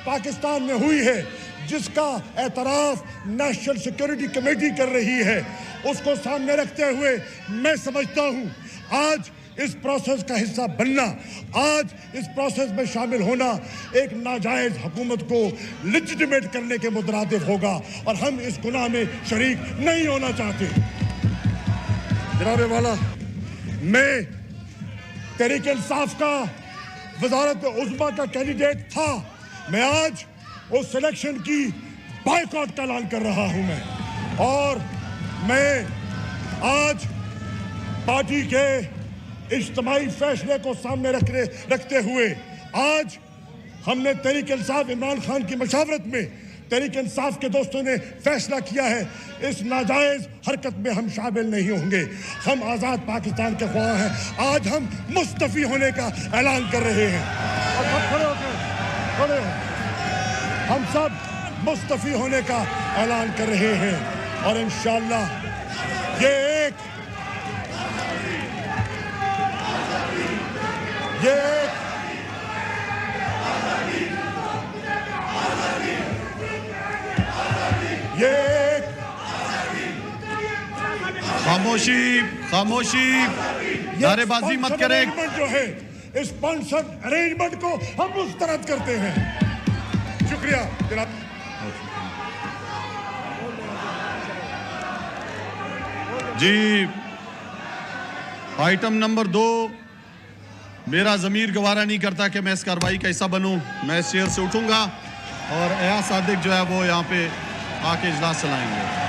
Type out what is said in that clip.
पाकिस्तान में हुई है, जिसका एतराफ नेशनल सिक्योरिटी कमेटी कर रही है, उसको सामने रखते हुए मैं समझता हूं आज इस प्रोसेस का हिस्सा बनना, आज इस प्रोसेस में शामिल होना एक नाजायज हुकूमत को लेजिटिमेट करने के मुतरादिफ होगा और हम इस गुनाह में शरीक नहीं होना चाहते। जनाब वाला, मैं तहरीक इंसाफ का वजारत उज़्मा का कैंडिडेट था। मैं आज उस सिलेक्शन की बायकॉट का ऐलान कर रहा हूं और मैं आज पार्टी के इज्तिमाई फैसले को सामने रखते हुए आज हमने तहरीक इंसाफ इमरान खान की मशावरत में तहरीक इंसाफ के दोस्तों ने फैसला किया है, इस नाजायज हरकत में हम शामिल नहीं होंगे। हम आज़ाद पाकिस्तान के ख्वाह हैं। आज हम मुस्तफ़ी होने का ऐलान कर रहे हैं। खड़े हो, हम सब मुस्तफ़ी होने का ऐलान कर रहे हैं और इंशाअल्लाह ये एक खामोशी, नारेबाजी मत करें। जो है इस स्पॉन्सर्ड अरेंजमेंट को हम मुस्तरद करते हैं। शुक्रिया जनाब। जी, आइटम नंबर 2, मेरा ज़मीर गवारा नहीं करता कि मैं इस कार्रवाई का हिस्सा बनूं। मैं इस चेयर से उठूंगा और एयाज सादिक जो है वो यहाँ पे आके इजलास चलाएंगे।